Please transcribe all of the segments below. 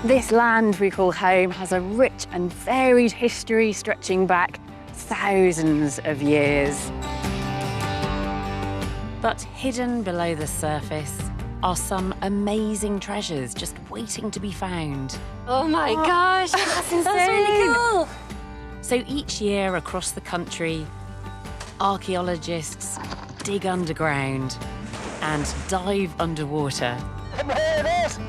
This land we call home has a rich and varied history stretching back thousands of years. But hidden below the surface are some amazing treasures just waiting to be found. Oh my gosh, that's insane. That's really cool. So each year across the country, archaeologists dig underground and dive underwater,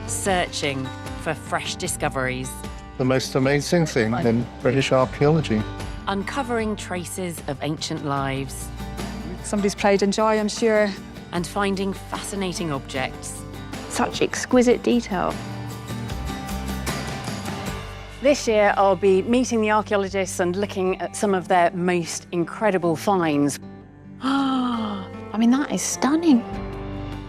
searching for fresh discoveries. The most amazing thing in British archaeology. Uncovering traces of ancient lives. Somebody's pride and joy, I'm sure. And finding fascinating objects. Such exquisite detail. This year, I'll be meeting the archaeologists and looking at some of their most incredible finds. I mean, that is stunning.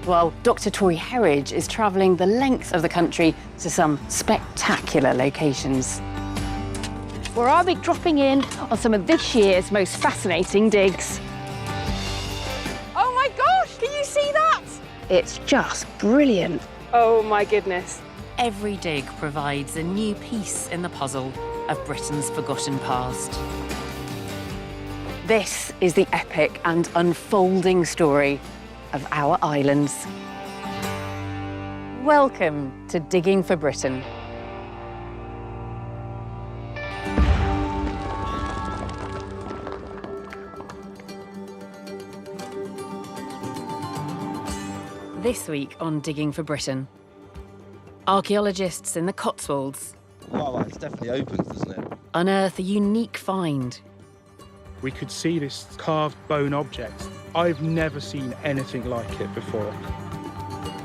Well, Dr. Tori Herridge is travelling the length of the country to some spectacular locations. Where I'll be dropping in on some of this year's most fascinating digs. Oh my gosh, can you see that? It's just brilliant. Oh my goodness. Every dig provides a new piece in the puzzle of Britain's forgotten past. This is the epic and unfolding story of our islands. Welcome to Digging for Britain. This week on Digging for Britain, archaeologists in the Cotswolds Oh, it's definitely opens, doesn't it? unearth a unique find. We could see this carved bone object. I've never seen anything like it before.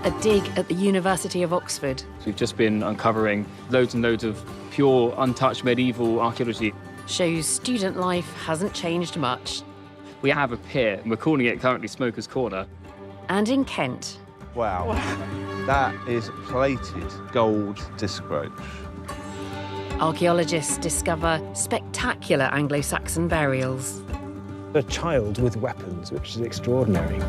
A dig at the University of Oxford We've just been uncovering loads and loads of pure, untouched medieval archaeology. shows student life hasn't changed much. We have a pier, and we're calling it currently Smoker's Corner. And in Kent, Wow. That is plated gold disc brooch. archaeologists discover spectacular Anglo-Saxon burials. A child with weapons, which is extraordinary.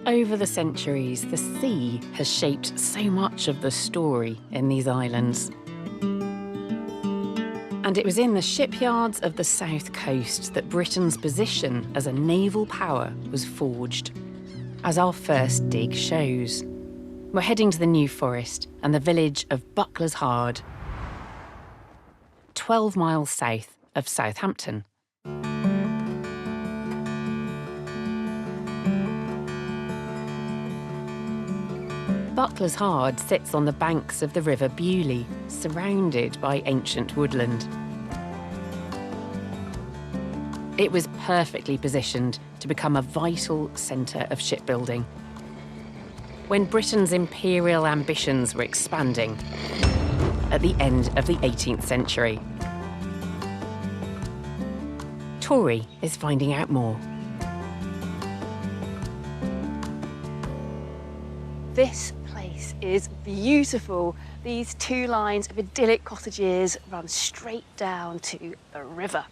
Over the centuries, the sea has shaped so much of the story in these islands. And it was in the shipyards of the south coast that Britain's position as a naval power was forged, as our first dig shows. We're heading to the New Forest and the village of Buckler's Hard, 12 miles south of Southampton. Buckler's Hard sits on the banks of the River Beaulieu, surrounded by ancient woodland. It was perfectly positioned to become a vital centre of shipbuilding. When Britain's imperial ambitions were expanding at the end of the 18th century. Tori is finding out more. This place is beautiful. These two lines of idyllic cottages run straight down to the river.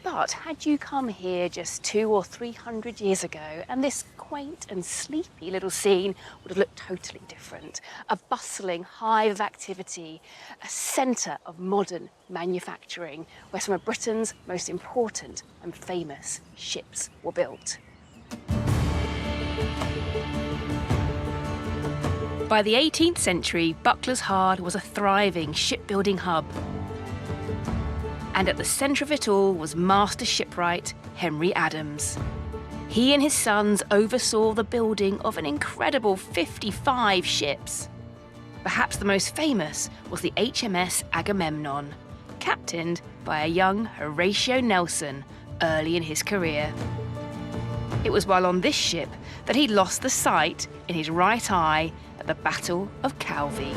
But had you come here just 200 or 300 years ago, and this quaint and sleepy little scene would have looked totally different. A bustling hive of activity, a centre of modern manufacturing, where some of Britain's most important and famous ships were built. By the 18th century, Buckler's Hard was a thriving shipbuilding hub. And at the centre of it all was master shipwright Henry Adams. He and his sons oversaw the building of an incredible 55 ships. Perhaps the most famous was the HMS Agamemnon, captained by a young Horatio Nelson early in his career. It was while on this ship that he lost the sight in his right eye at the Battle of Calvi.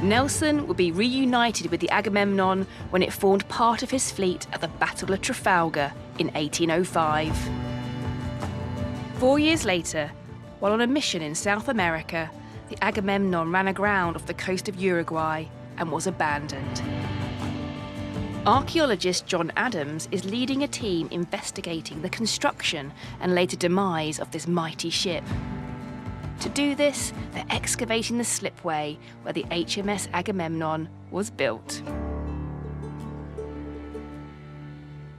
Nelson would be reunited with the Agamemnon when it formed part of his fleet at the Battle of Trafalgar in 1805. 4 years later, while on a mission in South America, the Agamemnon ran aground off the coast of Uruguay and was abandoned. Archaeologist John Adams is leading a team investigating the construction and later demise of this mighty ship. To do this, they're excavating the slipway where the HMS Agamemnon was built.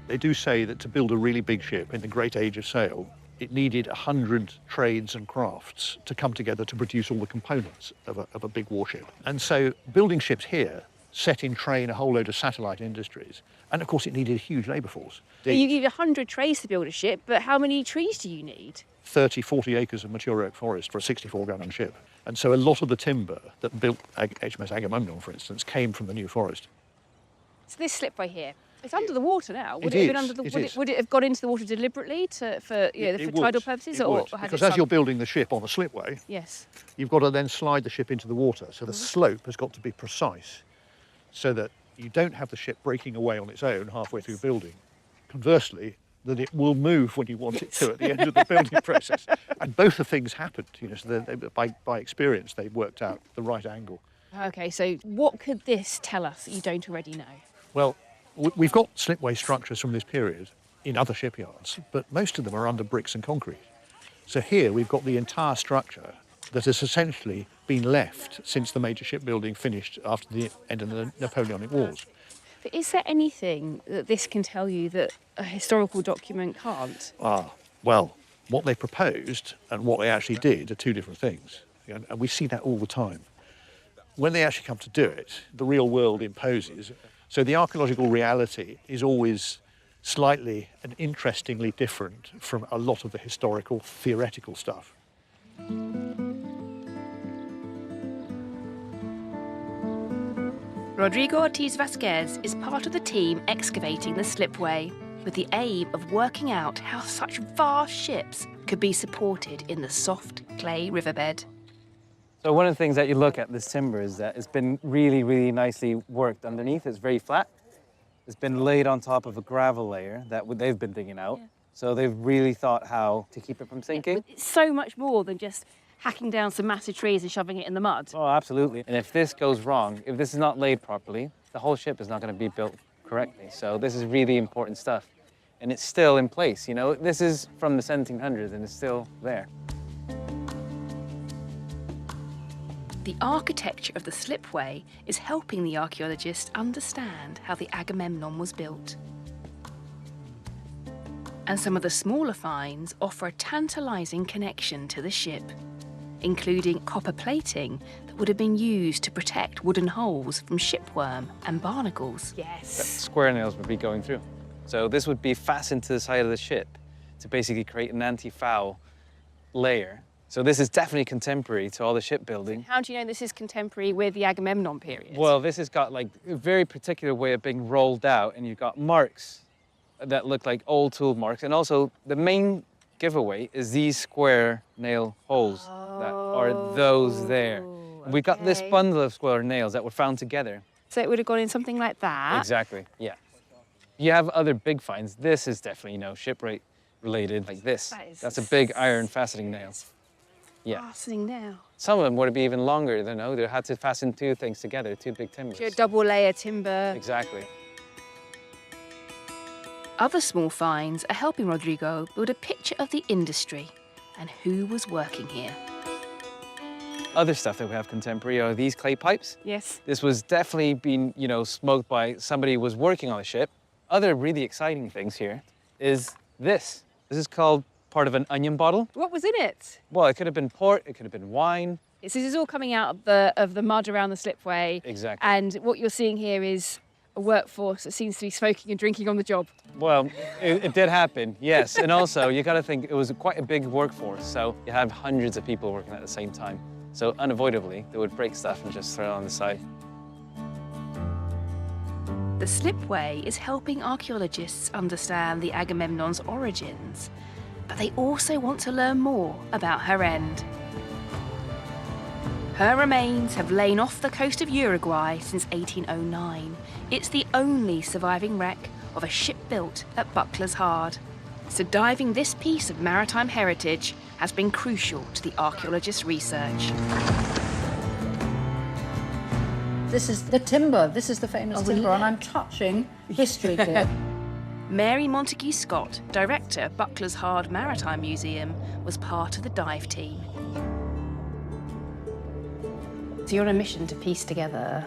They do say that to build a really big ship in the great age of sail, it needed 100 trades and crafts to come together to produce all the components of a big warship. And so building ships here set in train a whole load of satellite industries. And of course it needed a huge labour force. You need 100 trays to build a ship, but how many trees do you need? 30, 40 acres of mature oak forest for a 64-gallon ship. And so a lot of the timber that built HMS Agamemnon, for instance, came from the New Forest. So this slipway here, it's under the water now. Would It it have been is, under the? it Would is. would it have gone into the water deliberately for tidal purposes, It or would, has because it as you're sunk? building the ship on a slipway, Yes. you've got to then slide the ship into the water. So the slope has got to be precise so that you don't have the ship breaking away on its own halfway through building. Conversely, that it will move when you want it to at the end of the building process. And both the things happened, so by experience, they worked out the right angle. Okay, so what could this tell us that you don't already know? Well, we've got slipway structures from this period in other shipyards, but most of them are under bricks and concrete. So here we've got the entire structure that has essentially been left since the major shipbuilding finished after the end of the Napoleonic Wars. But is there anything that this can tell you that a historical document can't? Well, what they proposed and what they actually did are two different things. And we see that all the time. When they actually come to do it, the real world imposes. So the archaeological reality is always slightly and interestingly different from a lot of the historical, theoretical stuff. Rodrigo Ortiz Vasquez is part of the team excavating the slipway, with the aim of working out how such vast ships could be supported in the soft clay riverbed. So one of the things that you look at this timber is that it's been really, really nicely worked underneath. It's very flat. It's been laid on top of a gravel layer that they've been digging out. Yeah. So they've really thought how to keep it from sinking. It's so much more than just hacking down some massive trees and shoving it in the mud. Oh, absolutely. And if this goes wrong, if this is not laid properly, the whole ship is not going to be built correctly. So this is really important stuff. And it's still in place, This is from the 1700s and it's still there. The architecture of the slipway is helping the archaeologists understand how the Agamemnon was built. And some of the smaller finds offer a tantalising connection to the ship, including copper plating that would have been used to protect wooden holes from shipworm and barnacles. That square nails would be going through. So this would be fastened to the side of the ship to basically create an anti-foul layer. So this is definitely contemporary to all the shipbuilding. How do you know this is contemporary with the Agamemnon period? Well, this has got like a very particular way of being rolled out, and you've got marks that look like old tool marks. And also the main giveaway is these square nail holes that are those there. Okay. We've got this bundle of square nails that were found together. So it would have gone in something like that? Exactly, yeah. You have other big finds. This is definitely, shipwright related, like this. That's a big iron fastening nail. Yeah. Fastening nail. Some of them would be even longer, they had to fasten two things together, two big timbers. So double layer timber. Exactly. Other small finds are helping Rodrigo build a picture of the industry and who was working here. Other stuff that we have contemporary are these clay pipes. Yes. This was definitely being, smoked by somebody who was working on the ship. Other really exciting things here is this. This is called part of an onion bottle. What was in it? Well, it could have been port, it could have been wine. So this is all coming out of the mud around the slipway. Exactly. And what you're seeing here is a workforce that seems to be smoking and drinking on the job. Well, it did happen, yes. And also, you got to think it was quite a big workforce, so you have hundreds of people working at the same time. So unavoidably, they would break stuff and just throw it on the side. The slipway is helping archaeologists understand the Agamemnon's origins, but they also want to learn more about her end. Her remains have lain off the coast of Uruguay since 1809. It's the only surviving wreck of a ship built at Buckler's Hard. So diving this piece of maritime heritage has been crucial to the archaeologist's research. This is the timber. This is the famous timber, and I'm touching history here. Mary Montague Scott, director of Buckler's Hard Maritime Museum, was part of the dive team. So you're on a mission to piece together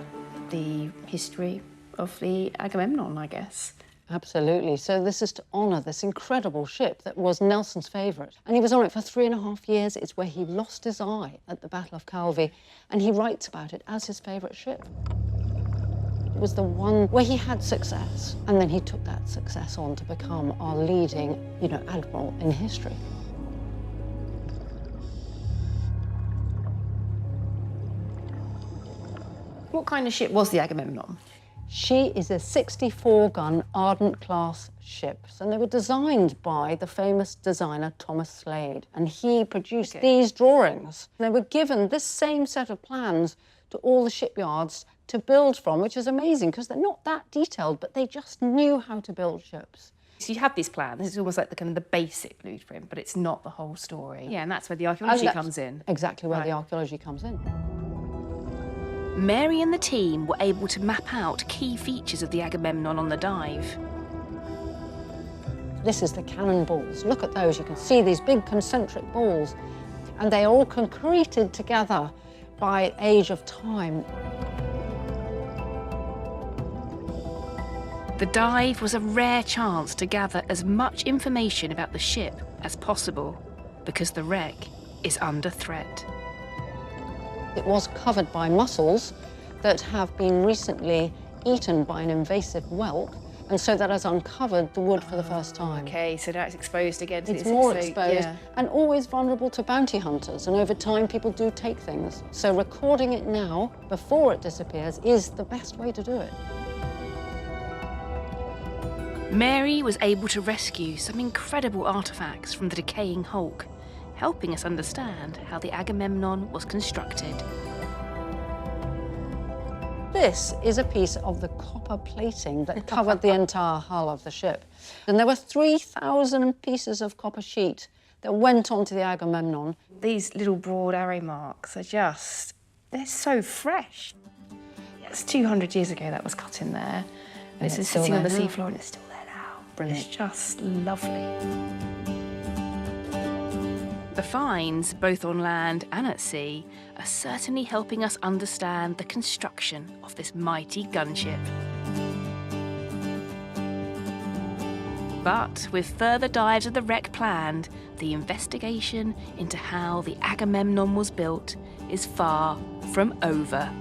the history of the Agamemnon, I guess. Absolutely. So this is to honour this incredible ship that was Nelson's favourite. And he was on it for 3.5 years. It's where he lost his eye at the Battle of Calvi, and he writes about it as his favourite ship. It was the one where he had success, and then he took that success on to become our leading, admiral in history. What kind of ship was the Agamemnon? She is a 64-gun Ardent-class ship, and they were designed by the famous designer Thomas Slade, and he produced these drawings. They were given this same set of plans to all the shipyards to build from, which is amazing because they're not that detailed, but they just knew how to build ships. So you have these plans. This is almost like the basic blueprint, but it's not the whole story. Yeah, and that's where the archaeology comes in. Exactly where the archaeology comes in. Mary and the team were able to map out key features of the Agamemnon on the dive. This is the cannon balls. Look at those. You can see these big concentric balls, and they are all concreted together by age of time. The dive was a rare chance to gather as much information about the ship as possible, because the wreck is under threat. It was covered by mussels that have been recently eaten by an invasive whelk, and so that has uncovered the wood for the first time. Okay, so now it's exposed again to It's more exposed and always vulnerable to bounty hunters, and over time people do take things. So recording it now, before it disappears, is the best way to do it. Mary was able to rescue some incredible artifacts from the decaying hulk, helping us understand how the Agamemnon was constructed. This is a piece of the copper plating that covered the entire hull of the ship. And there were 3,000 pieces of copper sheet that went onto the Agamemnon. These little broad arrow marks are they're so fresh. It's 200 years ago that was cut in there. And this is sitting on the seafloor and it's still there now. Brilliant. It's just lovely. The finds, both on land and at sea, are certainly helping us understand the construction of this mighty gunship. But with further dives of the wreck planned, the investigation into how the Agamemnon was built is far from over.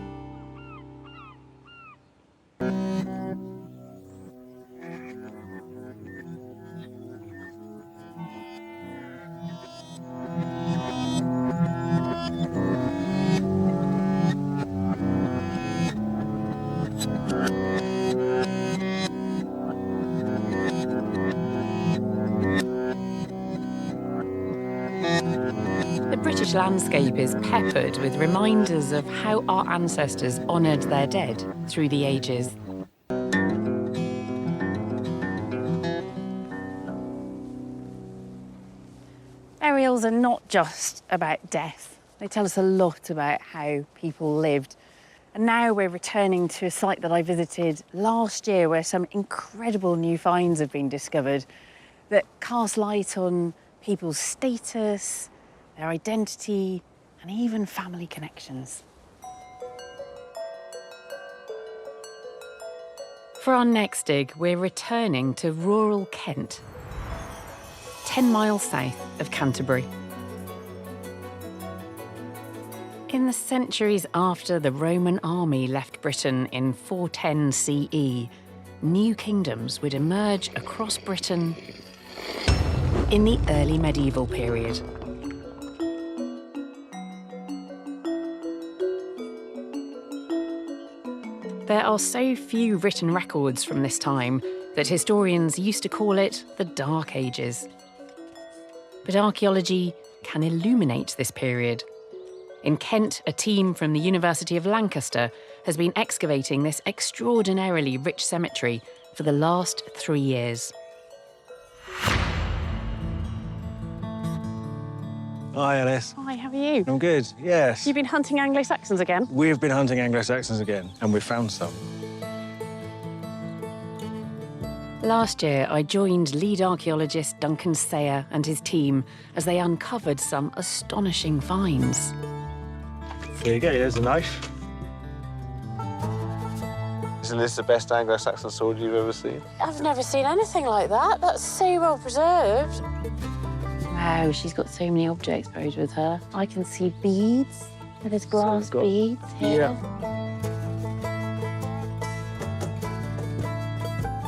The British landscape is peppered with reminders of how our ancestors honoured their dead through the ages. Burials are not just about death. They tell us a lot about how people lived. And now we're returning to a site that I visited last year where some incredible new finds have been discovered that cast light on people's status, their identity, and even family connections. For our next dig, we're returning to rural Kent, 10 miles south of Canterbury. In the centuries after the Roman army left Britain in 410 CE, new kingdoms would emerge across Britain in the early medieval period. There are so few written records from this time that historians used to call it the Dark Ages. But archaeology can illuminate this period In Kent, a team from the University of Lancaster has been excavating this extraordinarily rich cemetery for the last 3 years. Hi, Alice. Hi, how are you? I'm good, yes. You've been hunting Anglo-Saxons again? We've been hunting Anglo-Saxons again, and we've found some. Last year, I joined lead archaeologist Duncan Sayer and his team as they uncovered some astonishing finds. There you go, there's a knife. Isn't this the best Anglo-Saxon sword you've ever seen? I've never seen anything like that. That's so well preserved. Wow, she's got so many objects buried with her. I can see beads. There's glass beads here.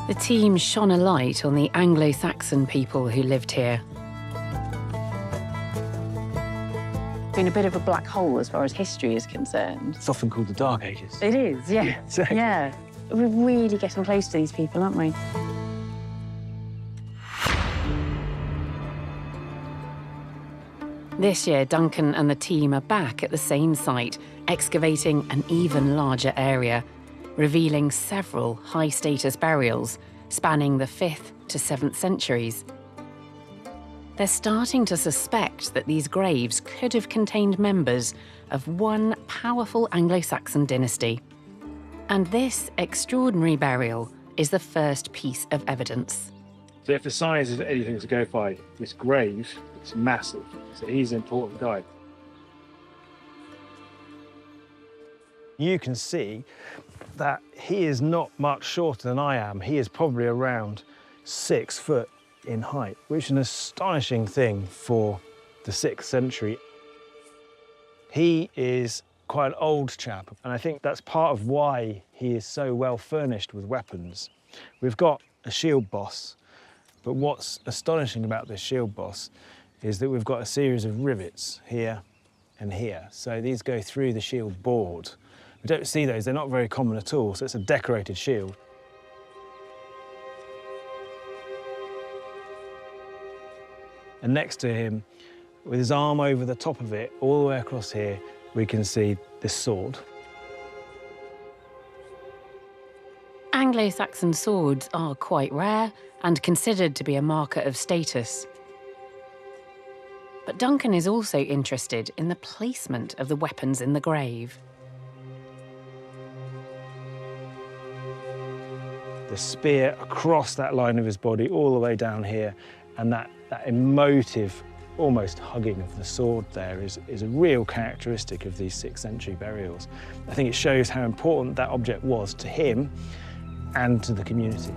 The team shone a light on the Anglo-Saxon people who lived here. Been a bit of a black hole as far as history is concerned. It's often called the Dark Ages. It is, yeah. Exactly. Yeah. We're really getting close to these people, aren't we? This year, Duncan and the team are back at the same site, excavating an even larger area, revealing several high-status burials spanning the 5th to 7th centuries. They're starting to suspect that these graves could have contained members of one powerful Anglo-Saxon dynasty. And this extraordinary burial is the first piece of evidence. So if the size is anything to go by, this grave is massive. So he's an important guy. You can see that he is not much shorter than I am. He is probably around 6 foot in height, which is an astonishing thing for the 6th century. He is quite an old chap, and I think that's part of why he is so well furnished with weapons. We've got a shield boss, but what's astonishing about this shield boss is that we've got a series of rivets here and here. So these go through the shield board. We don't see those, they're not very common at all, so it's a decorated shield. And next to him, with his arm over the top of it, all the way across here, we can see this sword. Anglo-Saxon swords are quite rare and considered to be a marker of status. But Duncan is also interested in the placement of the weapons in the grave. The spear across that line of his body, all the way down here, and that emotive, almost hugging of the sword there is a real characteristic of these 6th century burials. I think it shows how important that object was to him and to the community.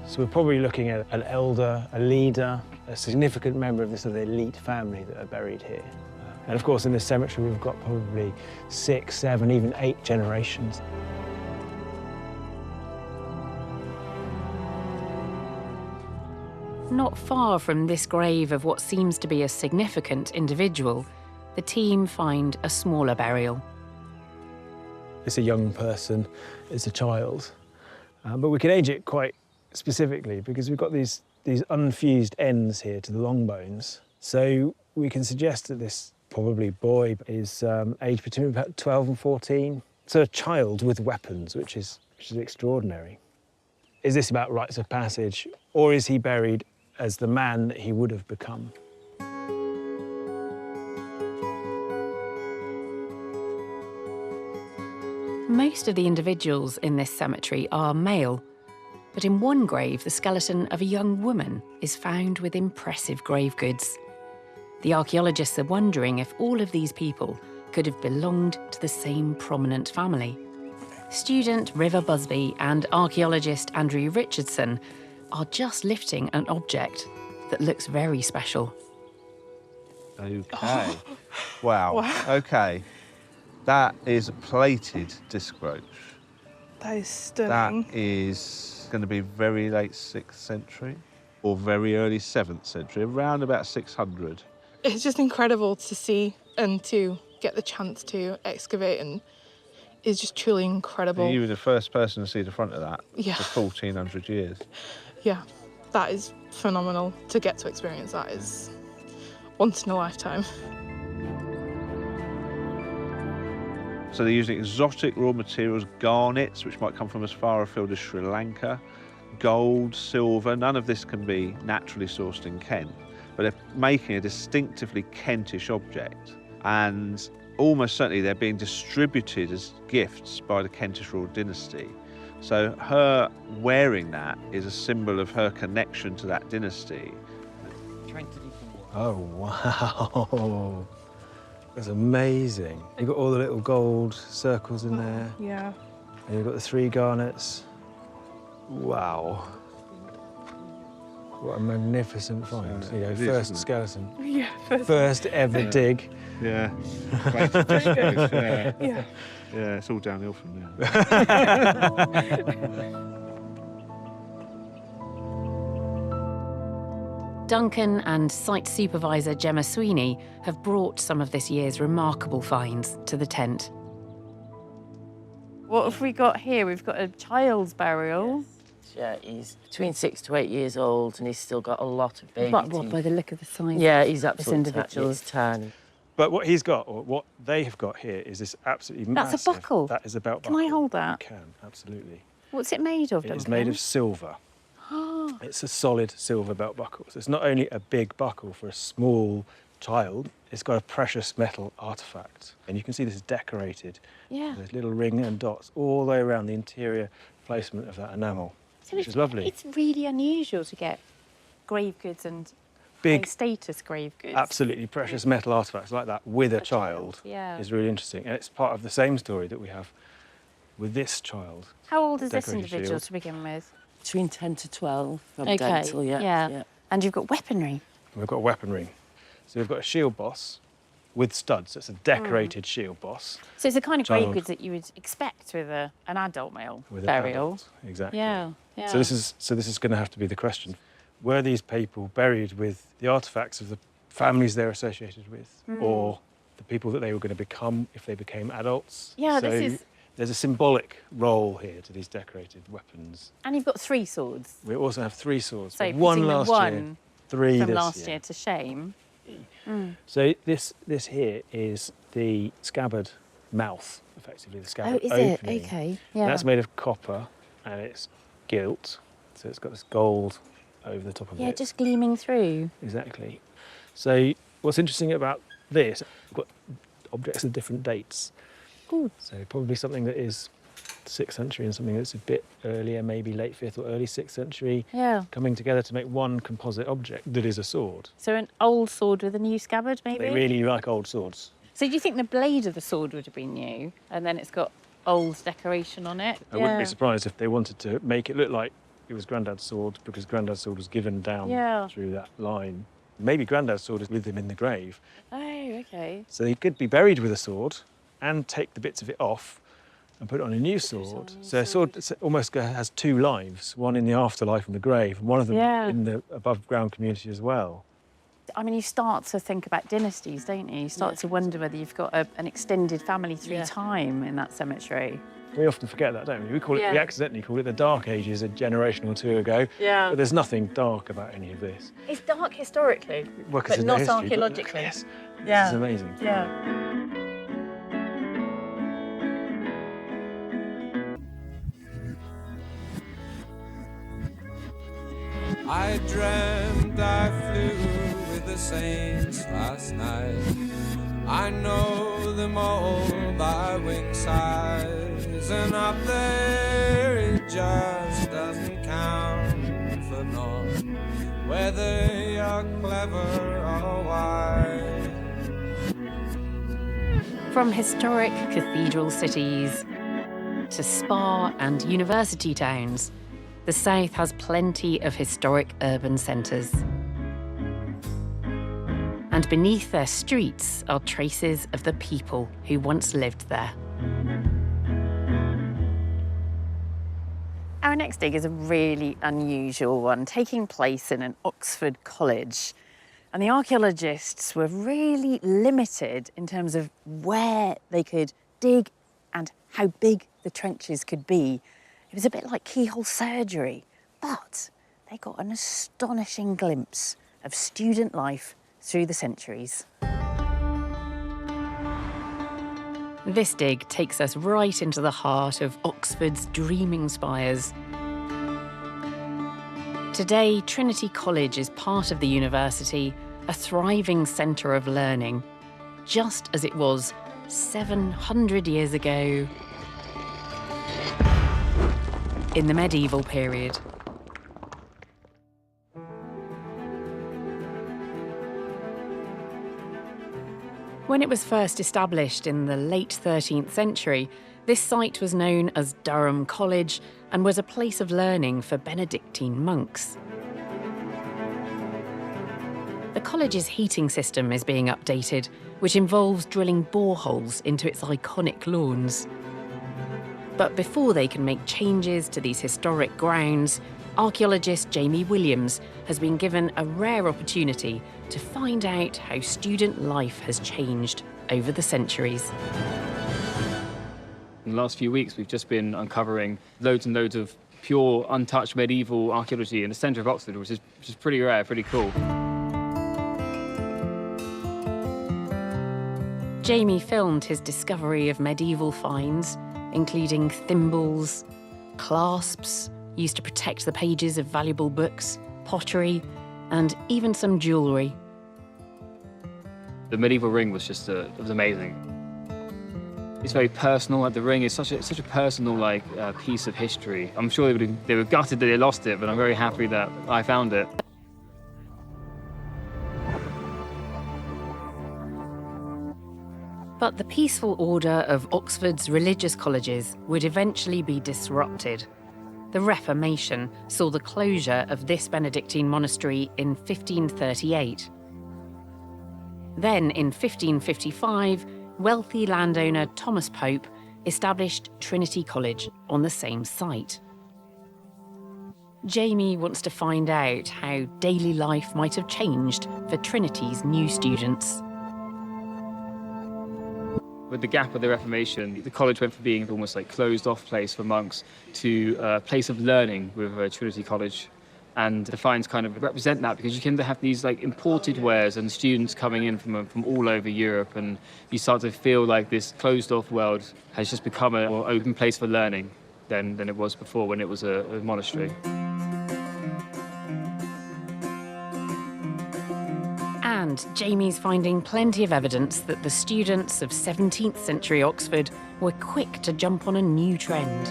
So we're probably looking at an elder, a leader, a significant member of this sort of elite family that are buried here. And of course, in this cemetery, we've got probably 6, 7, even 8 generations. Not far from this grave of what seems to be a significant individual, the team find a smaller burial. It's a young person, it's a child, but we can age it quite specifically because we've got these unfused ends here to the long bones. So we can suggest that this probably boy is aged between about 12 and 14. So a child with weapons, which is extraordinary. Is this about rites of passage, or is he buried as the man that he would have become? Most of the individuals in this cemetery are male, but in one grave, the skeleton of a young woman is found with impressive grave goods. The archaeologists are wondering if all of these people could have belonged to the same prominent family. Student River Busby and archaeologist Andrew Richardson are just lifting an object that looks very special. Okay. Wow. Okay. That is a plated disc brooch. That is stunning. That is going to be very late 6th century or very early 7th century, around about 600. It's just incredible to see and to get the chance to excavate, and is just truly incredible. You were the first person to see the front of that Yeah. for 1,400 years. Yeah. that is phenomenal. To get to experience that is once in a lifetime. So they're using exotic raw materials, garnets, which might come from as far afield as Sri Lanka, gold, silver. None of this can be naturally sourced in Kent, but they're making a distinctively Kentish object. And almost certainly they're being distributed as gifts by the Kentish royal dynasty. So her wearing that is a symbol of her connection to that dynasty. Oh, wow. That's amazing. You've got all the little gold circles in there. Yeah. And you've got the 3 garnets. Wow. What a magnificent find. You know, first skeleton. Yeah. First ever dig. Yeah. Yeah. Yeah, it's all downhill from there. Duncan and site supervisor Gemma Sweeney have brought some of this year's remarkable finds to the tent. What have we got here? We've got a child's burial. Yeah, he's between 6 to 8 years old, and he's still got a lot of baby But teeth. what, by the look of the size? Yeah, he's this absolutely individual. He's tiny. But what he's got, or what they have got here, is this absolutely That's massive... a buckle. That is a belt Can buckle. I hold that? You can, absolutely. What's it made of, It Duncan? is made of silver. It's a solid silver belt buckle. So it's not only a big buckle for a small child, it's got a precious metal artifact. And you can see this is decorated. Yeah. There's little ring and dots all the way around the interior placement of that enamel, which is lovely. It's really unusual to get grave goods and Big, status grave goods. absolutely precious metal artifacts like that with a child Yeah. is really interesting. And it's part of the same story that we have with this child. How old is this Decorated individual shield. to begin with? Between 10 to 12 from Okay, dental, yeah. And you've got weaponry. We've got weaponry. So we've got a shield boss with studs. So it's a decorated shield boss So it's the kind of grave Child. goods that you would expect with an adult male with a burial. adult. Exactly. Yeah, yeah. So this is going to have to be the question. Were these people buried with the artifacts of the families they're associated with, or the people that they were going to become if they became adults? Yeah, so this is- there's a symbolic role here to these decorated weapons. And you've got 3 swords. We also have 3 swords. So one putting the last one year, 3 from this last year to shame. So this here is the scabbard mouth, effectively the scabbard Oh, is it? opening. Okay, yeah. That's made of copper and it's gilt, so it's got this gold over the top of Yeah, it. just gleaming through. Exactly. So what's interesting about this, we've got objects of different dates. Ooh. So probably something that is 6th century and something that's a bit earlier, maybe late 5th or early 6th century, Yeah. coming together to make one composite object that is a sword. So an old sword with a new scabbard, maybe? They really like old swords. So do you think the blade of the sword would have been new, and then it's got old decoration on it? I wouldn't be surprised if they wanted to make it look like it was Grandad's sword, because Grandad's sword was given down Yeah. through that line. Maybe Grandad's sword is with him in the grave. Oh, okay. So he could be buried with a sword and take the bits of it off and put it on a new sword. So a sword almost has 2 lives, one in the afterlife in the grave, and one of them Yeah. in the above ground community as well. I mean, you start to think about dynasties, don't you? You start to wonder whether you've got an extended family through time in that cemetery. We often forget that, don't we? We call it, we Yeah. accidentally call it the Dark Ages a generation or 2 ago. Yeah. But there's nothing dark about any of this. It's dark historically, Well, 'cause but there's not no history, but archaeologically. yes, Yeah. This is amazing. Yeah. I dreamt I flew with the saints last night. I know them all by wing size, and up there it just doesn't count for naught whether you're clever or wise. From historic cathedral cities to spa and university towns, the South has plenty of historic urban centres. And beneath their streets are traces of the people who once lived there. Our next dig is a really unusual one, taking place in an Oxford college. And the archaeologists were really limited in terms of where they could dig and how big the trenches could be. It was a bit like keyhole surgery, but they got an astonishing glimpse of student life through the centuries. This dig takes us right into the heart of Oxford's dreaming spires. Today, Trinity College is part of the university, a thriving centre of learning, just as it was 700 years ago in the medieval period. When it was first established in the late 13th century, this site was known as Durham College and was a place of learning for Benedictine monks. The college's heating system is being updated, which involves drilling boreholes into its iconic lawns. But before they can make changes to these historic grounds, archaeologist Jamie Williams has been given a rare opportunity to find out how student life has changed over the centuries. In the last few weeks, we've just been uncovering loads and loads of pure, untouched medieval archaeology in the centre of Oxford, which is pretty rare, pretty cool. Jamie filmed his discovery of medieval finds, including thimbles, clasps used to protect the pages of valuable books, pottery, and even some jewellery. The medieval ring was just it was amazing. It's very personal. Like, the ring is such a personal piece of history. I'm sure they were gutted that they lost it, but I'm very happy that I found it. But the peaceful order of Oxford's religious colleges would eventually be disrupted. The Reformation saw the closure of this Benedictine monastery in 1538. Then, in 1555, wealthy landowner Thomas Pope established Trinity College on the same site. Jamie wants to find out how daily life might have changed for Trinity's new students. With the gap of the Reformation, the college went from being almost like closed-off place for monks to a place of learning with Trinity College. And the finds kind of represent that, because you can have these like imported wares and students coming in from all over Europe, and you start to feel like this closed-off world has just become an open place for learning than it was before when it was a monastery. And Jamie's finding plenty of evidence that the students of 17th century Oxford were quick to jump on a new trend.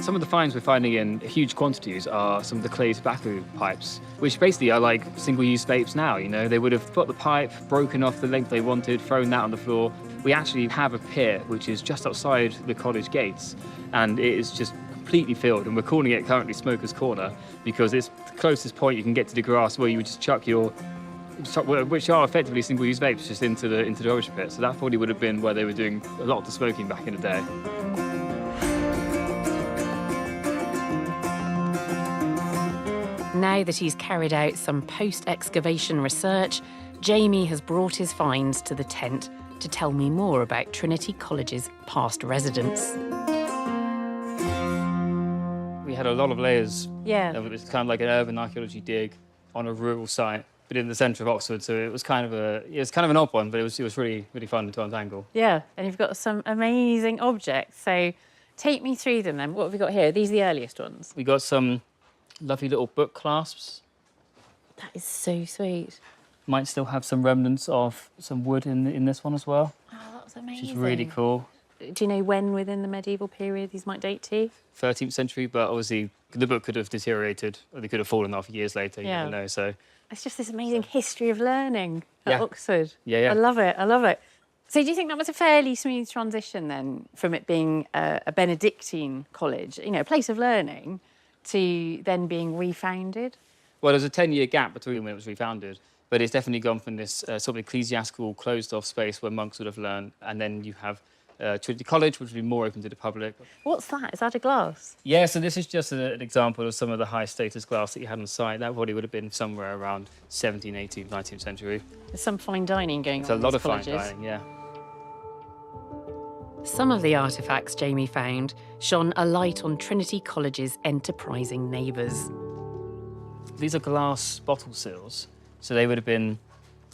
Some of the finds we're finding in huge quantities are some of the clay tobacco pipes, which basically are like single-use vapes now, you know. They would have put the pipe, broken off the length they wanted, thrown that on the floor. We actually have a pit which is just outside the college gates, and it is just completely filled, and we're calling it currently Smoker's Corner because it's the closest point you can get to the grass where you would just chuck your, which are effectively single-use vapes, just into the rubbish pit. So that probably would have been where they were doing a lot of the smoking back in the day. Now that he's carried out some post-excavation research, Jamie has brought his finds to the tent to tell me more about Trinity College's past residents. We had a lot of layers. Yeah. It was kind of like an urban archaeology dig on a rural site, but in the centre of Oxford. So it was kind of an odd one, but it was really, really fun to untangle. Yeah, and you've got some amazing objects. So take me through them then. What have we got here? Are these the earliest ones? We got some lovely little book clasps. That is so sweet. Might still have some remnants of some wood in this one as well. Oh, that's amazing. Which is really cool. Do you know when within the medieval period these might date to? 13th century, but obviously the book could have deteriorated, or they could have fallen off years later, you never know, so. It's just this amazing history of learning at Oxford. Yeah. I love it, I love it. So do you think that was a fairly smooth transition then, from it being a Benedictine college, you know, a place of learning, to then being refounded? Well, there's a 10-year gap between when it was refounded, but it's definitely gone from this sort of ecclesiastical, closed-off space where monks would have learned, and then you have Trinity College, which would be more open to the public. What's that? Is that a glass? Yeah, so this is just an example of some of the high-status glass that you had on site. That probably would have been somewhere around 17th, 18th, 19th century. There's some fine dining going It's on a lot in of fine colleges. dining, yeah. Some of the artefacts Jamie found shone a light on Trinity College's enterprising neighbours. These are glass bottle seals, so they would have been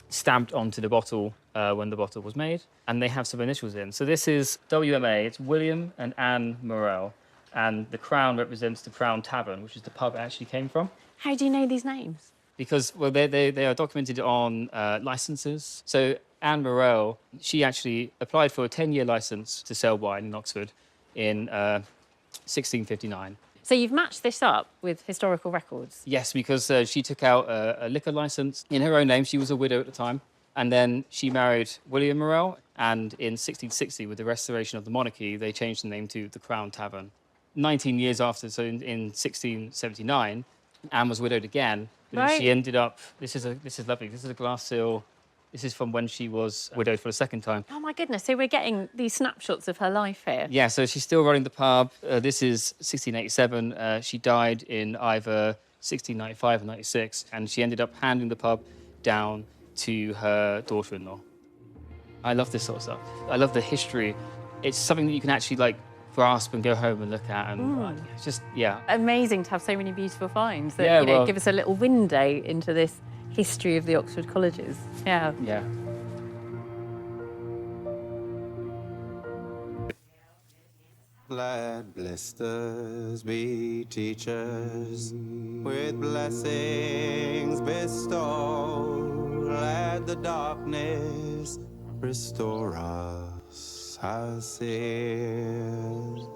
stamped onto the bottle when the bottle was made, and they have some initials in. So this is WMA, it's William and Anne Morrell, and the crown represents the Crown Tavern, which is the pub it actually came from. How do you know these names? Because, well, they are documented on licenses. So Anne Morrell, she actually applied for a 10-year licence to sell wine in Oxford in 1659. So you've matched this up with historical records? Yes, because she took out a liquor licence in her own name. She was a widow at the time. And then she married William Morrell. And in 1660, with the restoration of the monarchy, they changed the name to the Crown Tavern. 19 years after, so in 1679, Anne was widowed again. But she ended up, this is lovely, this is a glass seal. This is from when she was widowed for the second time. Oh my goodness, so we're getting these snapshots of her life here. Yeah, so she's still running the pub. This is 1687. She died in either 1695 or 96, and she ended up handing the pub down to her daughter-in-law. I love this sort of stuff. I love the history. It's something that you can actually like grasp and go home and look at, and it's just, yeah. Amazing to have so many beautiful finds that give us a little window into this history of the Oxford colleges. Yeah. Yeah. Let blisters be teachers, with blessings bestow. Let the darkness restore us as seers.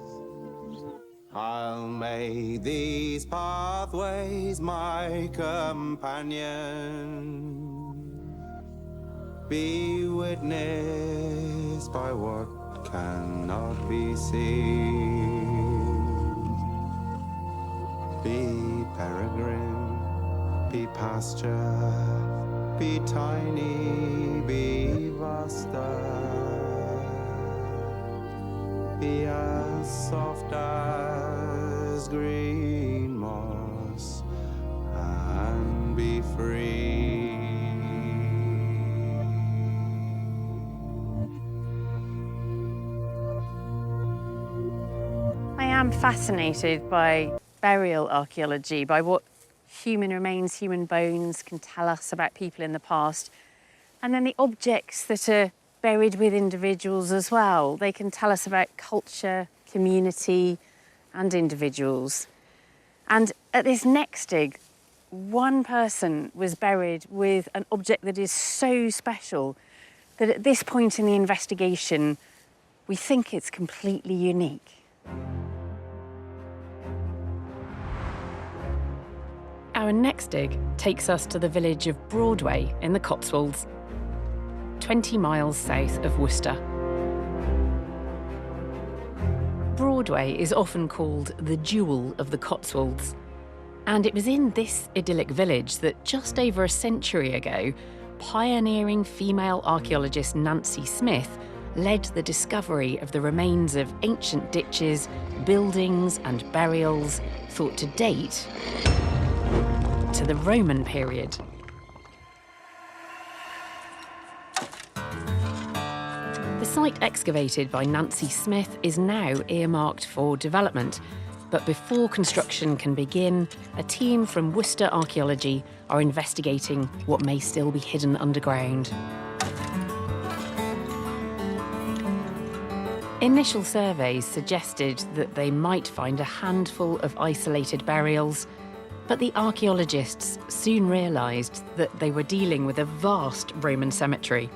I'll make these pathways my companion, be witnessed by what cannot be seen. Be peregrine, be pasture, be tiny, be vaster, be as soft as green moss, and be free. I am fascinated by burial archaeology, by what human remains, human bones can tell us about people in the past, and then the objects that are buried with individuals as well. They can tell us about culture, community, and individuals. And at this next dig, one person was buried with an object that is so special that at this point in the investigation, we think it's completely unique. Our next dig takes us to the village of Broadway in the Cotswolds, 20 miles south of Worcester. Broadway is often called the jewel of the Cotswolds, and it was in this idyllic village that just over a century ago, pioneering female archaeologist Nancy Smith led the discovery of the remains of ancient ditches, buildings and burials thought to date to the Roman period. The site excavated by Nancy Smith is now earmarked for development, but before construction can begin, a team from Worcester Archaeology are investigating what may still be hidden underground. Initial surveys suggested that they might find a handful of isolated burials, but the archaeologists soon realised that they were dealing with a vast Roman cemetery.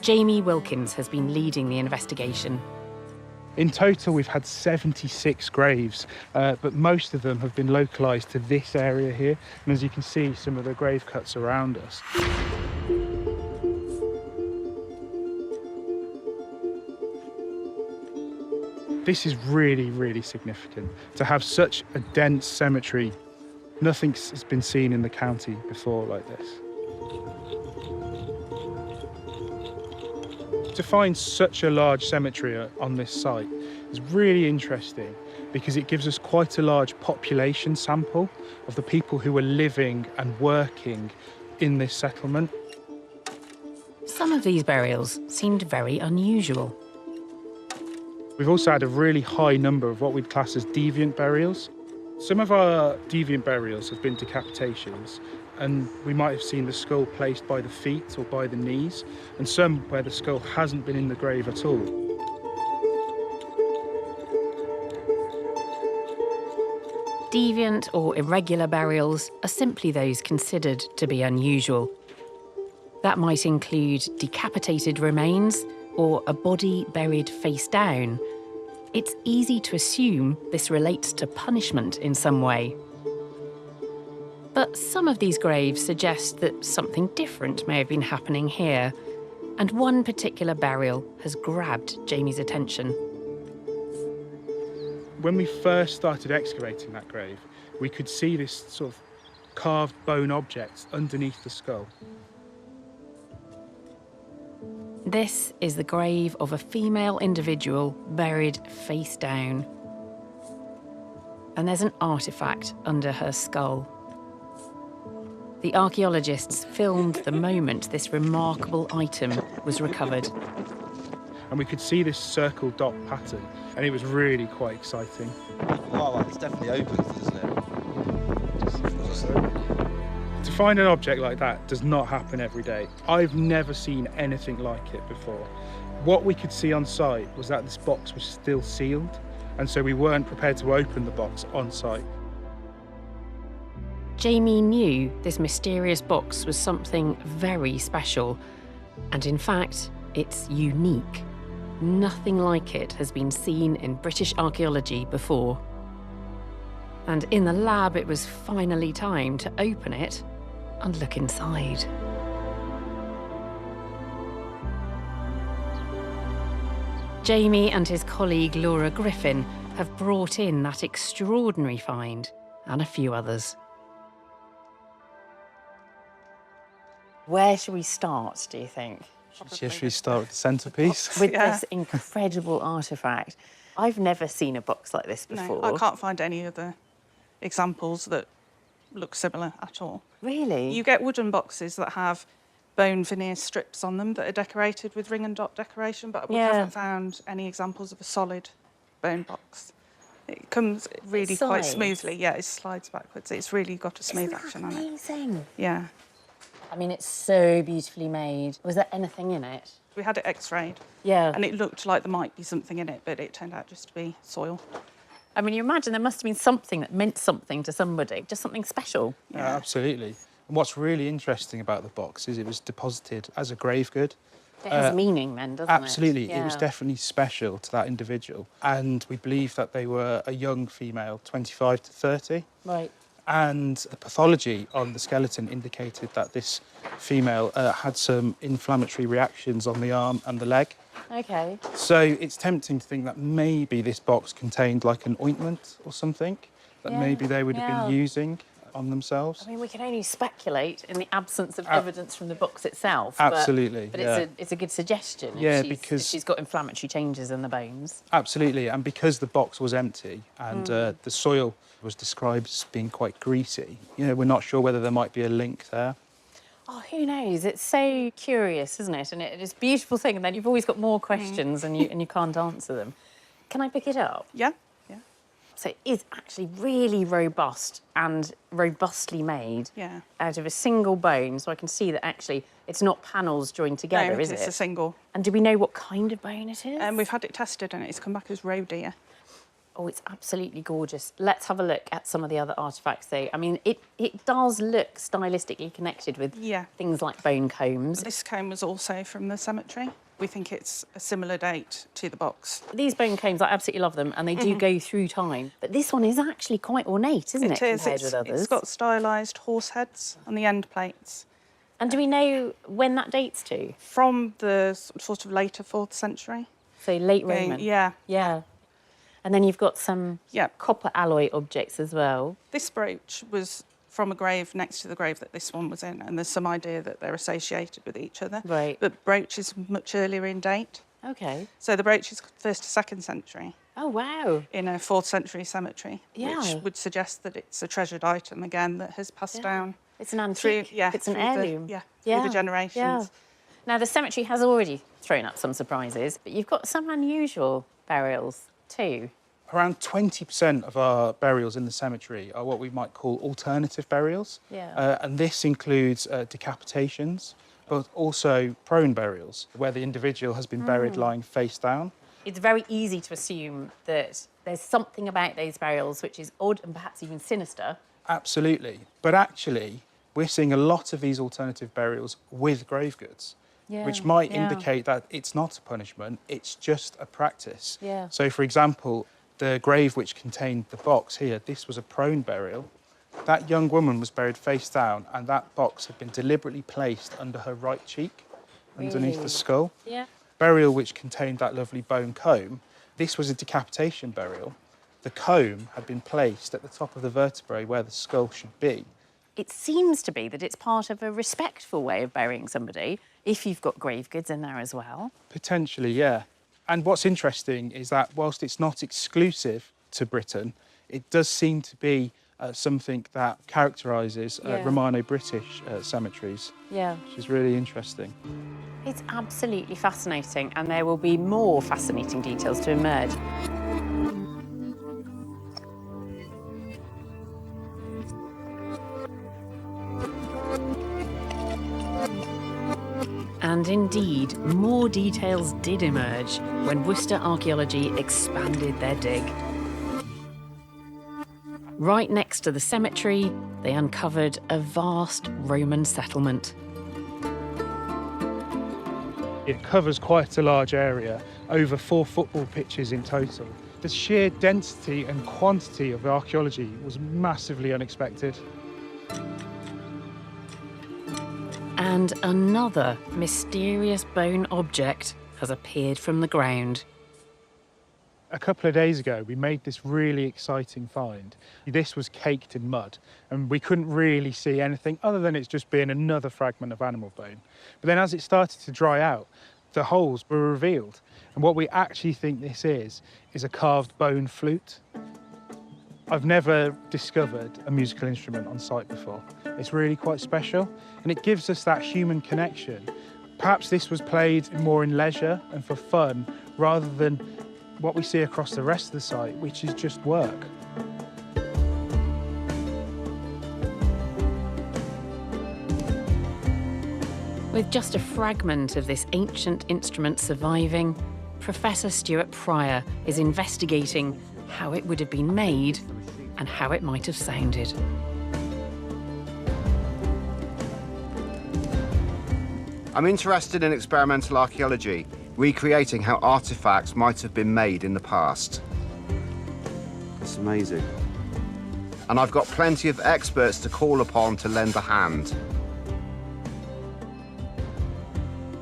Jamie Wilkins has been leading the investigation. In total, we've had 76 graves, but most of them have been localised to this area here. And as you can see, some of the grave cuts around us. This is really, really significant. To have such a dense cemetery, nothing's been seen in the county before like this. To find such a large cemetery on this site is really interesting because it gives us quite a large population sample of the people who were living and working in this settlement. Some of these burials seemed very unusual. We've also had a really high number of what we'd class as deviant burials. Some of our deviant burials have been decapitations, and we might have seen the skull placed by the feet or by the knees, and some where the skull hasn't been in the grave at all. Deviant or irregular burials are simply those considered to be unusual. That might include decapitated remains or a body buried face down. It's easy to assume this relates to punishment in some way. But some of these graves suggest that something different may have been happening here, and one particular burial has grabbed Jamie's attention. When we first started excavating that grave, we could see this sort of carved bone object underneath the skull. This is the grave of a female individual buried face down. And there's an artefact under her skull. The archaeologists filmed the moment this remarkable item was recovered. And we could see this circle dot pattern, and it was really quite exciting. Oh, it's definitely open, isn't it? To find an object like that does not happen every day. I've never seen anything like it before. What we could see on site was that this box was still sealed, and so we weren't prepared to open the box on site. Jamie knew this mysterious box was something very special, and in fact, it's unique. Nothing like it has been seen in British archaeology before. And in the lab, it was finally time to open it and look inside. Jamie and his colleague Laura Griffin have brought in that extraordinary find and a few others. Where should we start, do you think? Should we start with the centrepiece? With this incredible artefact. I've never seen a box like this before. No, I can't find any other examples that look similar at all. Really? You get wooden boxes that have bone veneer strips on them that are decorated with ring and dot decoration, but we haven't found any examples of a solid bone box. It comes really quite smoothly. Yeah, it slides backwards. It's really got a smooth action on it. Amazing. Yeah. I mean, it's so beautifully made. Was there anything in it? We had it x-rayed. Yeah. And it looked like there might be something in it, but it turned out just to be soil. I mean, you imagine there must have been something that meant something to somebody, just something special. Yeah, absolutely. And what's really interesting about the box is it was deposited as a grave good. It has meaning then, doesn't absolutely. it? Absolutely. It was definitely special to that individual. And we believe that they were a young female, 25 to 30. Right. And the pathology on the skeleton indicated that this female had some inflammatory reactions on the arm and the leg. OK. So it's tempting to think that maybe this box contained like an ointment or something that maybe they would have been using on themselves. I mean, we can only speculate in the absence of evidence from the box itself. Absolutely. But it's a good suggestion. Because she's got inflammatory changes in the bones. Absolutely, and because the box was empty and the soil was described as being quite greasy, you know, we're not sure whether there might be a link there. Oh, who knows? It's so curious, isn't it? And it's a beautiful thing, and then you've always got more questions and you can't answer them. Can I pick it up? Yeah. So it is actually really robust and robustly made out of a single bone. So I can see that actually it's not panels joined together, is it? It's a single. And do we know what kind of bone it is? We've had it tested and it's come back as roe deer. Oh, it's absolutely gorgeous. Let's have a look at some of the other artefacts, though. I mean, it does look stylistically connected with things like bone combs. This comb was also from the cemetery. We think it's a similar date to the box. These bone combs, I absolutely love them, and they do go through time. But this one is actually quite ornate, isn't it, compared with others? It's got stylised horse heads on the end plates. And do we know when that dates to? From the sort of later 4th century. So late Roman? Yeah. Yeah. And then you've got some copper alloy objects as well. This brooch was from a grave next to the grave that this one was in, and there's some idea that they're associated with each other. Right. But brooch is much earlier in date. OK. So the brooch is 1st to 2nd century. Oh, wow. In a 4th century cemetery, Yeah. which would suggest that it's a treasured item, again, that has passed down. It's an antique. It's an heirloom. Through the generations. Yeah. Now, the cemetery has already thrown up some surprises, but you've got some unusual burials too? Around 20% of our burials in the cemetery are what we might call alternative burials. Yeah. And this includes decapitations, but also prone burials, where the individual has been buried lying face down. It's very easy to assume that there's something about those burials which is odd and perhaps even sinister. Absolutely. But actually, we're seeing a lot of these alternative burials with grave goods, which might indicate that it's not a punishment, it's just a practice. Yeah. So, for example, the grave which contained the box here, this was a prone burial. That young woman was buried face down, and that box had been deliberately placed under her right cheek, underneath the skull. Yeah. Burial which contained that lovely bone comb, this was a decapitation burial. The comb had been placed at the top of the vertebrae where the skull should be. It seems to be that it's part of a respectful way of burying somebody, if you've got grave goods in there as well. Potentially, yeah. And what's interesting is that whilst it's not exclusive to Britain, it does seem to be something that characterises Romano-British cemeteries, which is really interesting. It's absolutely fascinating, and there will be more fascinating details to emerge. And indeed, more details did emerge when Worcester Archaeology expanded their dig. Right next to the cemetery, they uncovered a vast Roman settlement. It covers quite a large area, over 4 football pitches in total. The sheer density and quantity of the archaeology was massively unexpected. And another mysterious bone object has appeared from the ground. A couple of days ago, we made this really exciting find. This was caked in mud, and we couldn't really see anything other than it's just being another fragment of animal bone. But then as it started to dry out, the holes were revealed. And what we actually think this is a carved bone flute. I've never discovered a musical instrument on site before. It's really quite special, and it gives us that human connection. Perhaps this was played more in leisure and for fun, rather than what we see across the rest of the site, which is just work. With just a fragment of this ancient instrument surviving, Professor Stuart Pryor is investigating how it would have been made and how it might have sounded. I'm interested in experimental archaeology, recreating how artifacts might have been made in the past. It's amazing. And I've got plenty of experts to call upon to lend a hand.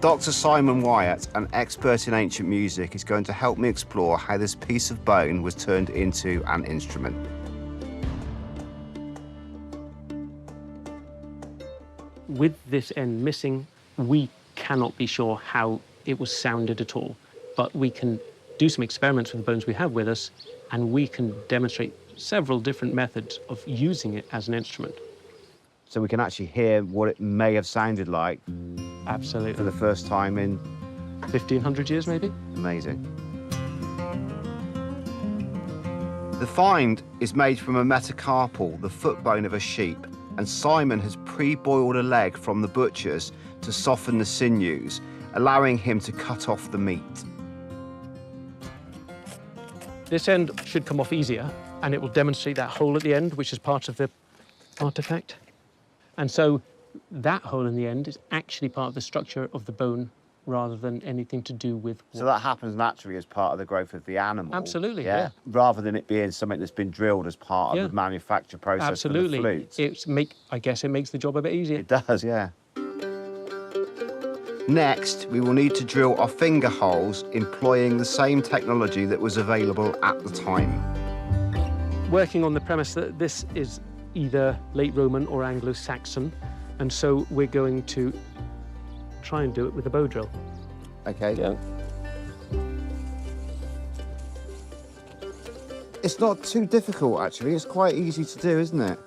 Dr. Simon Wyatt, an expert in ancient music, is going to help me explore how this piece of bone was turned into an instrument. With this end missing, we cannot be sure how it was sounded at all. But we can do some experiments with the bones we have with us, and we can demonstrate several different methods of using it as an instrument. So we can actually hear what it may have sounded like. Absolutely. For the first time in 1,500 years, maybe? Amazing. The find is made from a metacarpal, the foot bone of a sheep, and Simon has pre-boiled a leg from the butcher's to soften the sinews, allowing him to cut off the meat. This end should come off easier, and it will demonstrate that hole at the end, which is part of the artifact. And so that hole in the end is actually part of the structure of the bone rather than anything to do with... So that happens naturally as part of the growth of the animal? Absolutely, yeah. Rather than it being something that's been drilled as part of the manufacture process. Absolutely. For the flute. I guess it makes the job a bit easier. It does, yeah. Next, we will need to drill our finger holes employing the same technology that was available at the time. Working on the premise that this is either late Roman or Anglo-Saxon, and so we're going to try and do it with a bow drill. Okay. Yeah. It's not too difficult, actually. It's quite easy to do, isn't it?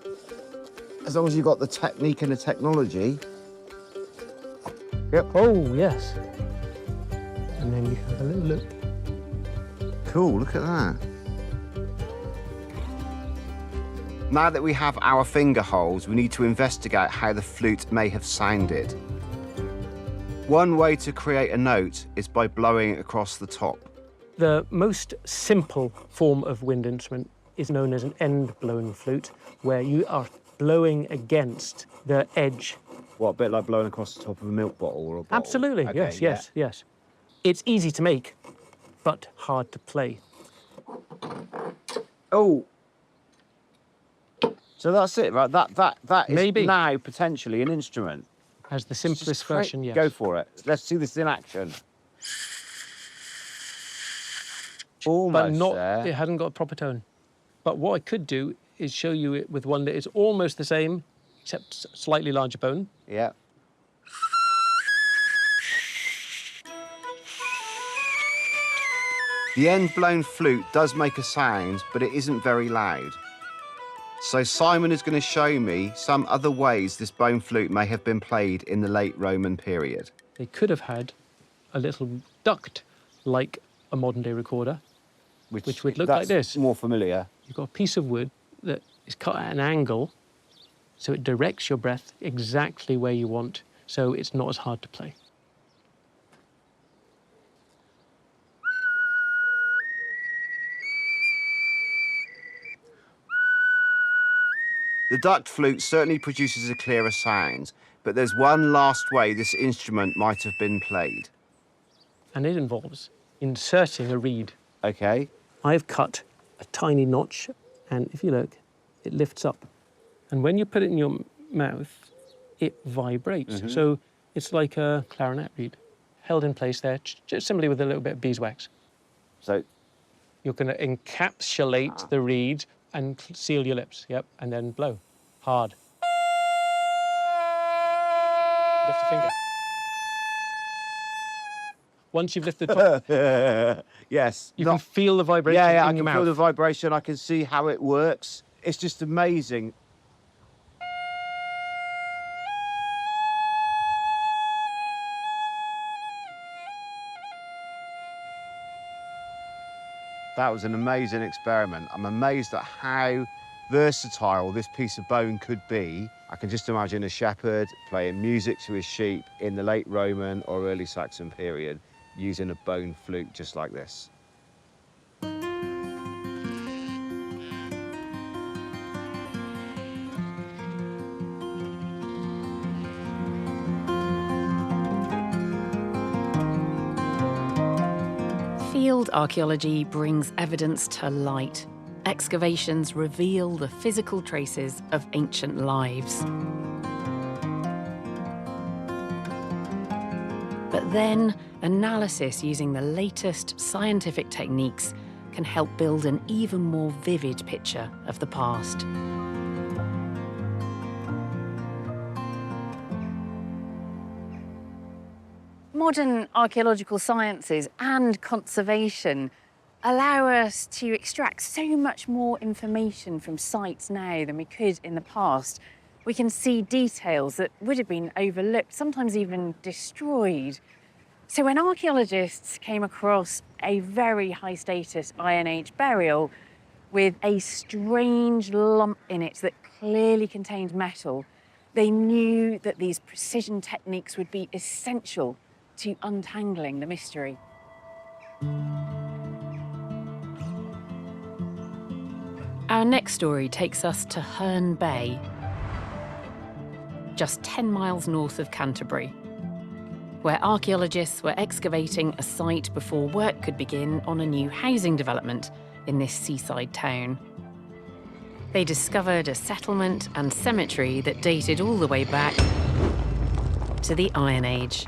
As long as you've got the technique and the technology. Yep. Oh, yes. And then you have a little look. cool, look at that. Now that we have our finger holes, we need to investigate how the flute may have sounded. One way to create a note is by blowing it across the top. The most simple form of wind instrument is known as an end-blown flute, where you are blowing against the edge. What, a bit like blowing across the top of a milk bottle or a bottle? Absolutely, Okay, yes, yeah. yes, yes. It's easy to make, but hard to play. Oh! So that's it, right? That is Maybe. now potentially an instrument. As the simplest version, yes. Go for it. Let's see this in action. Almost But not, there. it hadn't got a proper tone. But what I could do is show you it with one that is almost the same, except slightly larger bone. Yeah. The end-blown flute does make a sound, but it isn't very loud. So Simon is going to show me some other ways this bone flute may have been played in the late Roman period. They could have had a little duct like a modern-day recorder, which would look like this. More familiar. You've got a piece of wood that is cut at an angle, so it directs your breath exactly where you want, so it's not as hard to play. The duct flute certainly produces a clearer sound, but there's one last way this instrument might have been played. And it involves inserting a reed. Okay. I've cut a tiny notch, and if you look, it lifts up. And when you put it in your mouth, it vibrates. Mhm. So it's like a clarinet reed, held in place there, just simply with a little bit of beeswax. So you're going to encapsulate the reed and seal your lips, yep, and then blow hard. Lift a finger. Once you've lifted the top, yes. you can feel the vibration Yeah, I in your can feel mouth. the vibration. I can see how it works. It's just amazing. That was an amazing experiment. I'm amazed at how versatile this piece of bone could be. I can just imagine a shepherd playing music to his sheep in the late Roman or early Saxon period using a bone flute just like this. Field archaeology brings evidence to light. Excavations reveal the physical traces of ancient lives. But then, analysis using the latest scientific techniques can help build an even more vivid picture of the past. Modern archaeological sciences and conservation allow us to extract so much more information from sites now than we could in the past. We can see details that would have been overlooked, sometimes even destroyed. So when archaeologists came across a very high-status Iron Age burial with a strange lump in it that clearly contained metal, they knew that these precision techniques would be essential to untangling the mystery. Our next story takes us to Herne Bay, just 10 miles north of Canterbury, where archaeologists were excavating a site before work could begin on a new housing development in this seaside town. They discovered a settlement and cemetery that dated all the way back to the Iron Age.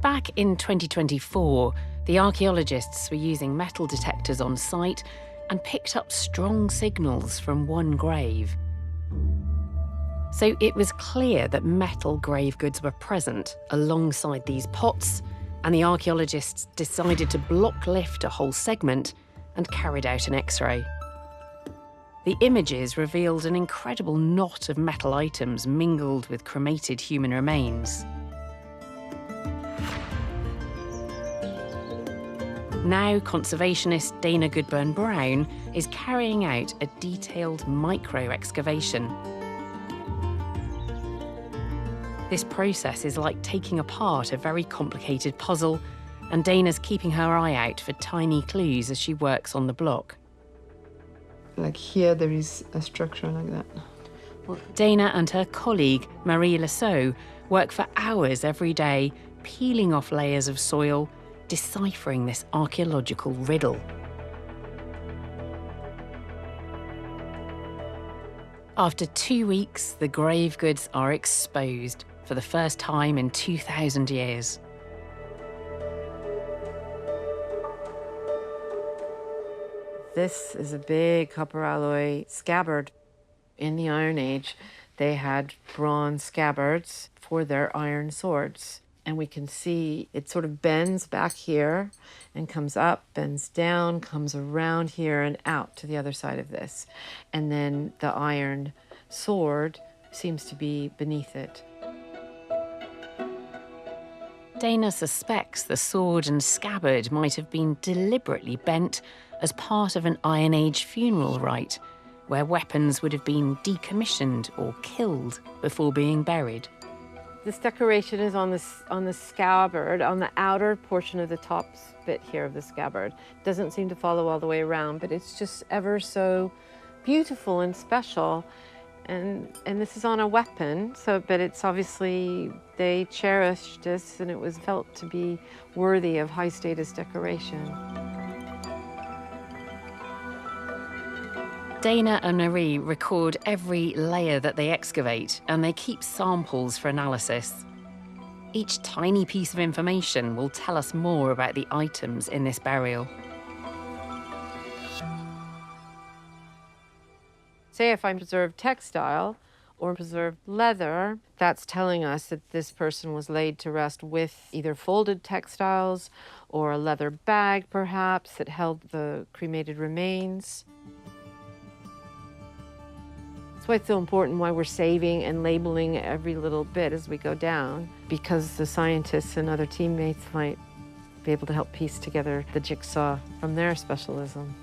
Back in 2024, the archaeologists were using metal detectors on site and picked up strong signals from one grave. So it was clear that metal grave goods were present alongside these pots, and the archaeologists decided to block lift a whole segment and carried out an X-ray. The images revealed an incredible knot of metal items mingled with cremated human remains. Now, conservationist Dana Goodburn-Brown is carrying out a detailed micro-excavation. This process is like taking apart a very complicated puzzle, and Dana's keeping her eye out for tiny clues as she works on the block. Like here, there is a structure like that. Dana and her colleague, Marie Lassault, work for hours every day, peeling off layers of soil, deciphering this archaeological riddle. After 2 weeks, the grave goods are exposed for the first time in 2,000 years. This is a big copper alloy scabbard. In the Iron Age, they had bronze scabbards for their iron swords. And we can see it sort of bends back here and comes up, bends down, comes around here and out to the other side of this. And then the iron sword seems to be beneath it. Dana suspects the sword and scabbard might have been deliberately bent as part of an Iron Age funeral rite, where weapons would have been decommissioned or killed before being buried. This decoration is on the scabbard, on the outer portion of the top bit here of the scabbard. It doesn't seem to follow all the way around, but it's just ever so beautiful and special. And this is on a weapon, but it's obviously, they cherished this and it was felt to be worthy of high status decoration. Dana and Marie record every layer that they excavate, and they keep samples for analysis. Each tiny piece of information will tell us more about the items in this burial. Say if I preserved textile or preserved leather, that's telling us that this person was laid to rest with either folded textiles or a leather bag, perhaps, that held the cremated remains. That's why it's so important why we're saving and labeling every little bit as we go down, because the scientists and other teammates might be able to help piece together the jigsaw from their specialism.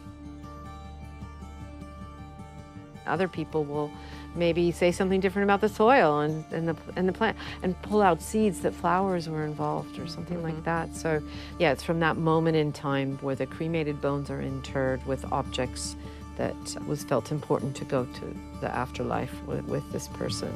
Other people will maybe say something different about the soil and the plant, and pull out seeds that flowers were involved or something like that. So yeah, it's from that moment in time where the cremated bones are interred with objects that was felt important to go to the afterlife with this person.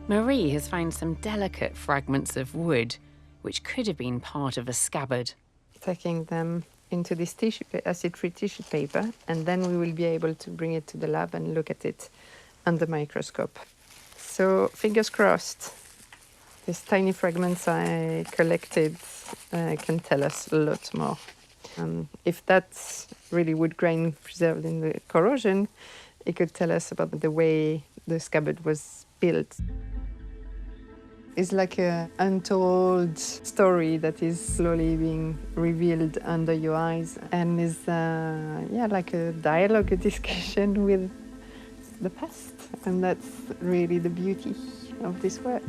Marie has found some delicate fragments of wood, which could have been part of a scabbard. Taking them into this acid-free tissue paper, and then we will be able to bring it to the lab and look at it under microscope. So fingers crossed, these tiny fragments I collected can tell us a lot more. If that's really wood grain preserved in the corrosion, it could tell us about the way the scabbard was built. It's like an untold story that is slowly being revealed under your eyes, and is like a dialogue, a discussion with the past, and that's really the beauty of this work.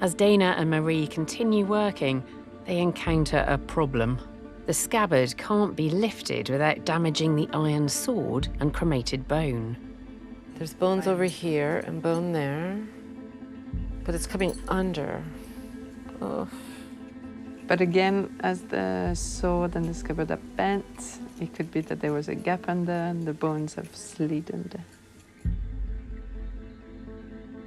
As Dana and Marie continue working, they encounter a problem. The scabbard can't be lifted without damaging the iron sword and cremated bone. There's bones over here and bone there, but it's coming under. Oh. But again, as the sword and the scabbard are bent, it could be that there was a gap under and the bones have slid under.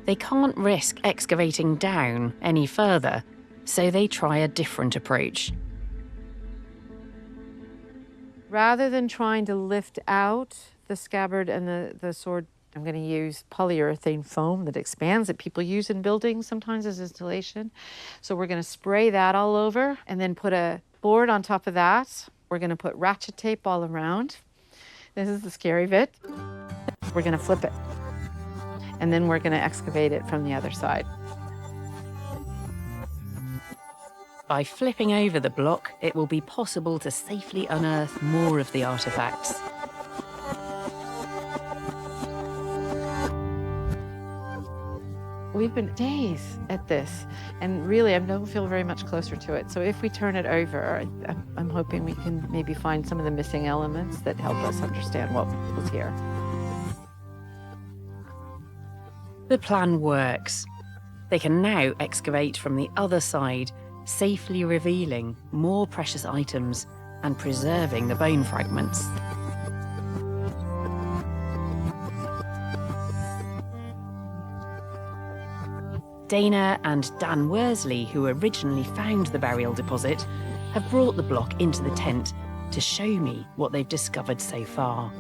They can't risk excavating down any further, so they try a different approach. Rather than trying to lift out the scabbard and the sword, I'm going to use polyurethane foam that expands that people use in buildings sometimes as insulation. So we're going to spray that all over and then put a board on top of that. We're going to put ratchet tape all around. This is the scary bit. We're going to flip it. And then we're going to excavate it from the other side. By flipping over the block, it will be possible to safely unearth more of the artifacts. We've been days at this, and really I don't feel very much closer to it. So if we turn it over, I'm hoping we can maybe find some of the missing elements that help us understand what was here. The plan works. They can now excavate from the other side, safely revealing more precious items and preserving the bone fragments. Dana and Dan Worsley, who originally found the burial deposit, have brought the block into the tent to show me what they've discovered so far.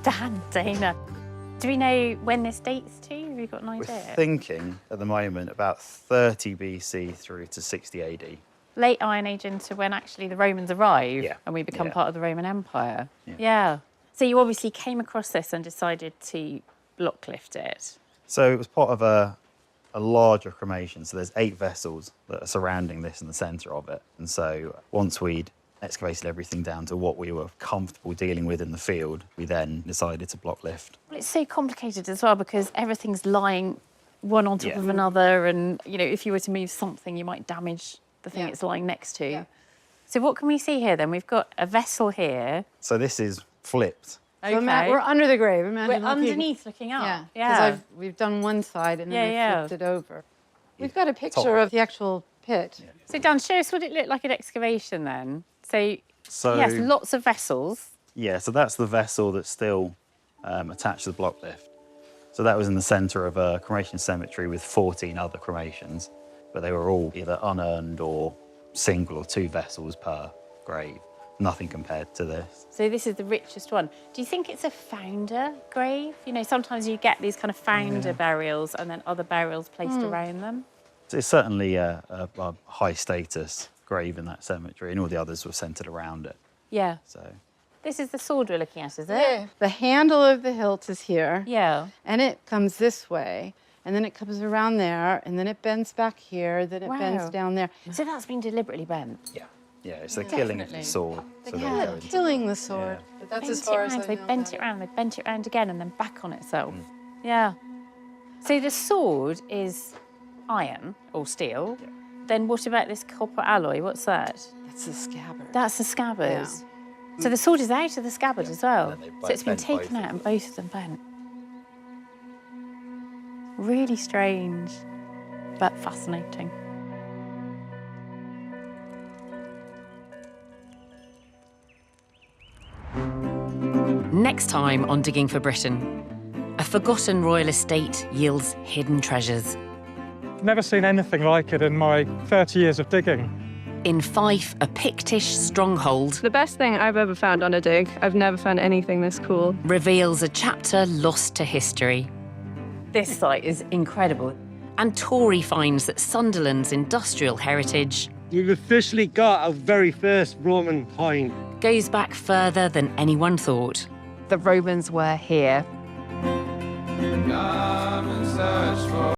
Dan, Dana, do we know when this dates to? Have you got an idea? We're thinking at the moment about 30 BC through to 60 AD. Late Iron Age into when actually the Romans arrive and we become part of the Roman Empire. Yeah. So you obviously came across this and decided to block lift it. So it was part of a larger cremation. So there's 8 vessels that are surrounding this in the centre of it. And so once we'd excavated everything down to what we were comfortable dealing with in the field, we then decided to block lift. Well, it's so complicated as well because everything's lying one on top of another, and you know, if you were to move something, you might damage the thing it's lying next to. Yeah. So what can we see here then? We've got a vessel here. So this is flipped. Okay. So we're under the grave. Imagine we're underneath looking up. Yeah. Because we've done one side and then we flipped it over. We've got a picture of the actual pit. Yeah. So Dan, show us what it looked like at excavation then. So yes, lots of vessels. Yeah, so that's the vessel that's still attached to the block lift. So that was in the centre of a cremation cemetery with 14 other cremations, but they were all either unurned or single or 2 vessels per grave. Nothing compared to this. So this is the richest one. Do you think it's a founder grave? You know, sometimes you get these kind of founder burials and then other burials placed around them. So it's certainly a high status grave in that cemetery, and all the others were centred around it. Yeah. So this is the sword we're looking at, is it? Yeah. The handle of the hilt is here. Yeah. And it comes this way. And then it comes around there, and then it bends back here, then it bends down there. So that's been deliberately bent? Yeah. Yeah, it's the killing of the sword. So Yeah, killing the sword. But that's as far as they bent it around, they bent it around again and then back on itself. Yeah. So the sword is iron or steel. Yeah. Then what about this copper alloy? What's that? That's the scabbard. That's the scabbard. Yeah. So the sword is out of the scabbard as well. So it's been bent taken out and both of them bent. Really strange, but fascinating. Next time on Digging for Britain, a forgotten royal estate yields hidden treasures. Never seen anything like it in my 30 years of digging. In Fife, a Pictish stronghold. The best thing I've ever found on a dig, I've never found anything this cool. Reveals a chapter lost to history. This site is incredible. And Tory finds that Sunderland's industrial heritage We've officially got our very first Roman coin. Goes back further than anyone thought. The Romans were here. Come and search for